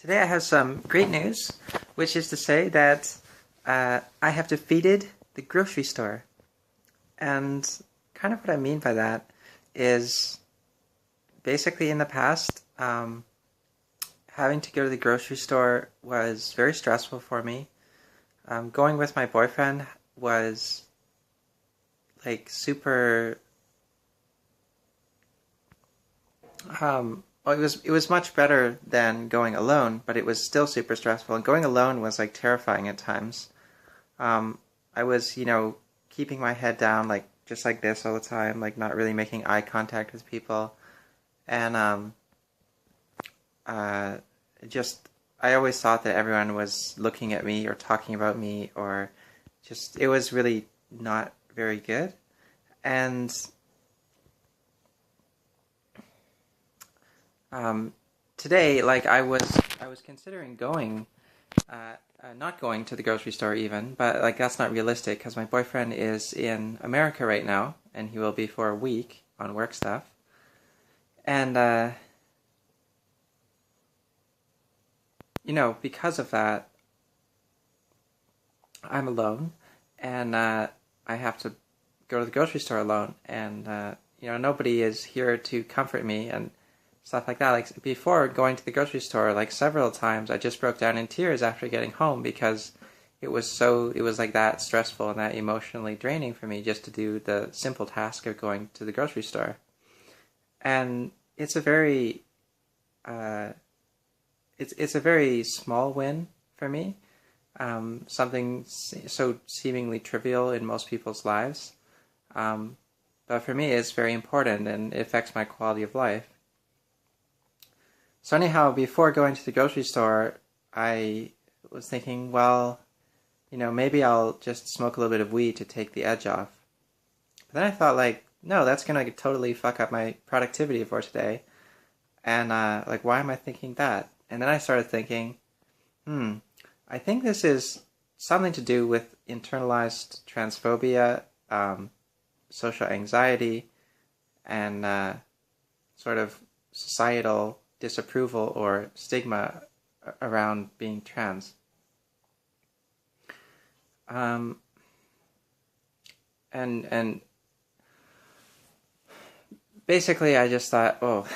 Today I have some great news, which is to say that I have defeated the grocery store. And kind of what I mean by that is basically in the past, having to go to the grocery store was very stressful for me. Going with my boyfriend was like super. Well, it was much better than going alone, but it was still super stressful. And going alone was like terrifying at times. I was, keeping my head down, like just like this all the time, like not really making eye contact with people, and uh, just I always thought that everyone was looking at me or talking about me, or just it was really not very good. And today, like I was considering going, not going to the grocery store even, but like that's not realistic because my boyfriend is in America right now, and he will be for a week on work stuff, and because of that, I'm alone, and I have to go to the grocery store alone, and nobody is here to comfort me and stuff like that. Like before going to the grocery store, like several times, I just broke down in tears after getting home because it was like that stressful and that emotionally draining for me just to do the simple task of going to the grocery store. And it's a very, it's a very small win for me. Something so seemingly trivial in most people's lives. But for me, it's very important and it affects my quality of life. So anyhow, before going to the grocery store, I was thinking, well, maybe I'll just smoke a little bit of weed to take the edge off. But then I thought, like, no, that's going to totally fuck up my productivity for today. And, why am I thinking that? And then I started thinking, I think this is something to do with internalized transphobia, social anxiety, and sort of societal disapproval or stigma around being trans. And basically I just thought, oh,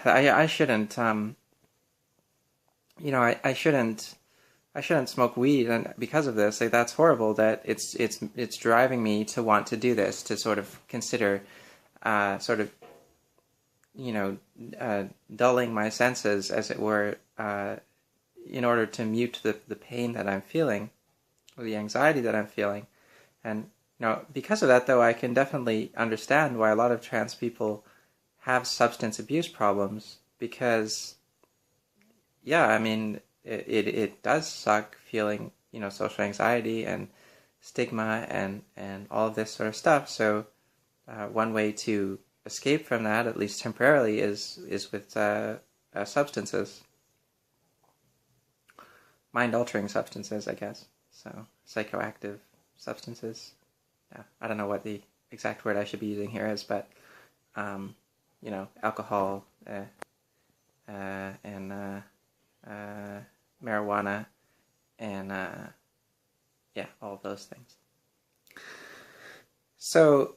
I shouldn't, I shouldn't smoke weed, and because of this, like that's horrible. That it's driving me to want to do this, to sort of consider, sort of, dulling my senses, as it were, in order to mute the pain that I'm feeling, or the anxiety that I'm feeling. And, because of that, though, I can definitely understand why a lot of trans people have substance abuse problems, because, yeah, I mean, it does suck feeling, social anxiety and stigma and all of this sort of stuff. So one way to escape from that, at least temporarily, is with substances, mind-altering substances, I guess. So psychoactive substances. Yeah, I don't know what the exact word I should be using here is, but alcohol and marijuana and all of those things. So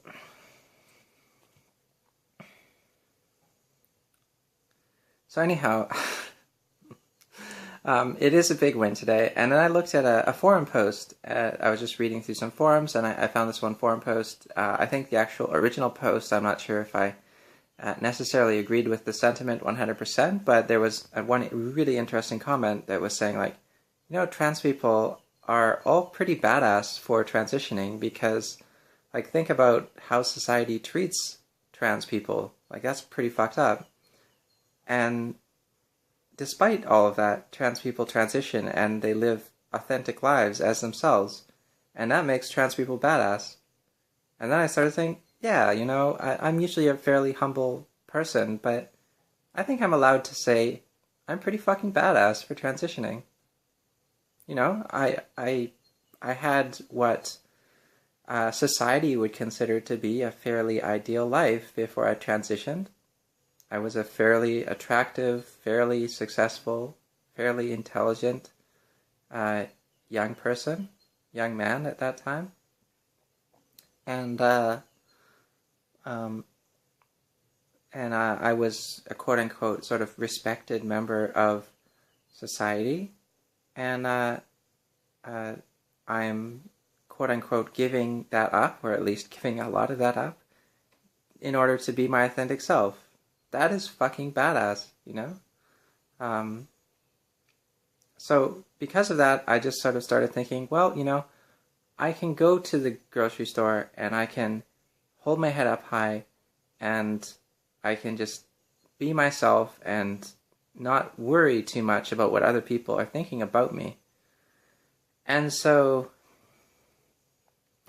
anyhow, it is a big win today. And then I looked at a forum post. I was just reading through some forums, and I found this one forum post. I think the actual original post, I'm not sure if I necessarily agreed with the sentiment 100%, but there was one really interesting comment that was saying, like, trans people are all pretty badass for transitioning, because, like, think about how society treats trans people. Like, that's pretty fucked up. And despite all of that, trans people transition and they live authentic lives as themselves. And that makes trans people badass. And then I started thinking, yeah, I'm usually a fairly humble person, but I think I'm allowed to say I'm pretty fucking badass for transitioning. I had what society would consider to be a fairly ideal life before I transitioned. I was a fairly attractive, fairly successful fairly intelligent young man at that time. And I was a quote-unquote sort of respected member of society, and I'm quote-unquote giving that up, or at least giving a lot of that up, in order to be my authentic self. That is fucking badass, you know? So because of that, I just sort of started thinking, well, you know, I can go to the grocery store and I can hold my head up high and I can just be myself and not worry too much about what other people are thinking about me. And so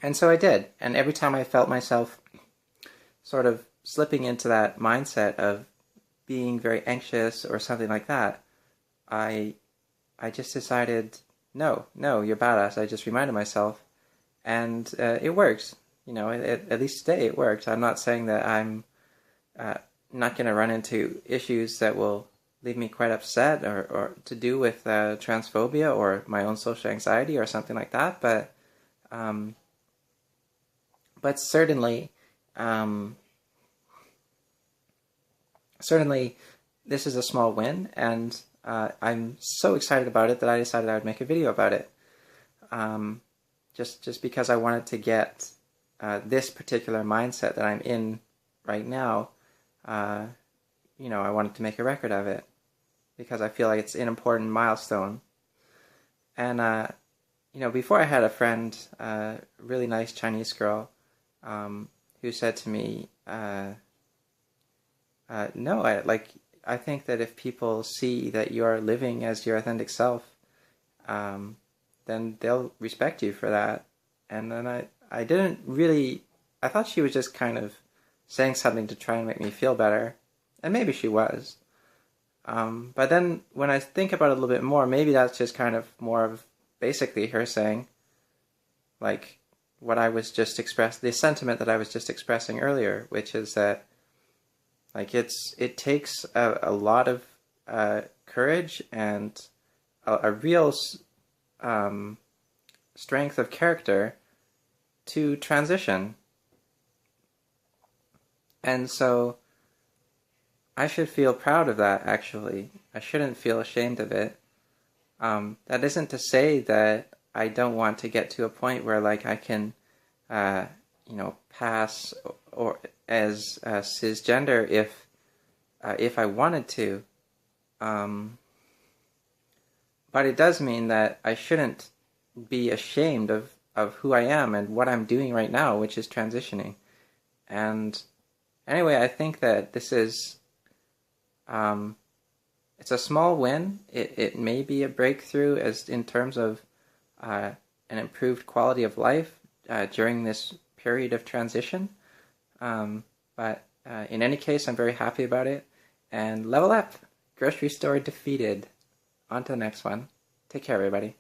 I did. And every time I felt myself sort of slipping into that mindset of being very anxious or something like that, I just decided, no, you're badass. I just reminded myself, and it works. You know, at least today it works. I'm not saying that I'm not going to run into issues that will leave me quite upset or to do with transphobia or my own social anxiety or something like that, but certainly, certainly this is a small win, and I'm so excited about it that I decided I would make a video about it. Just because I wanted to get this particular mindset that I'm in right now, you know, I wanted to make a record of it because I feel like it's an important milestone. And, you know, before I had a friend, a really nice Chinese girl, who said to me, no, I think that if people see that you're living as your authentic self, then they'll respect you for that. And then I didn't really, I thought she was just kind of saying something to try and make me feel better. And maybe she was. But then when I think about it a little bit more, maybe that's just kind of more of basically her saying, like, what I was just the sentiment that I was just expressing earlier, which is that, like, it takes a lot of courage and a real strength of character to transition. And so I should feel proud of that, actually. I shouldn't feel ashamed of it. That isn't to say that I don't want to get to a point where, like, I can, you know, pass or as cisgender if I wanted to. But it does mean that I shouldn't be ashamed of who I am and what I'm doing right now, which is transitioning. And anyway, I think that this is, it's a small win. It may be a breakthrough as in terms of an improved quality of life during this period of transition. But in any case, I'm very happy about it. And level up! Grocery store defeated. On to the next one. Take care, everybody.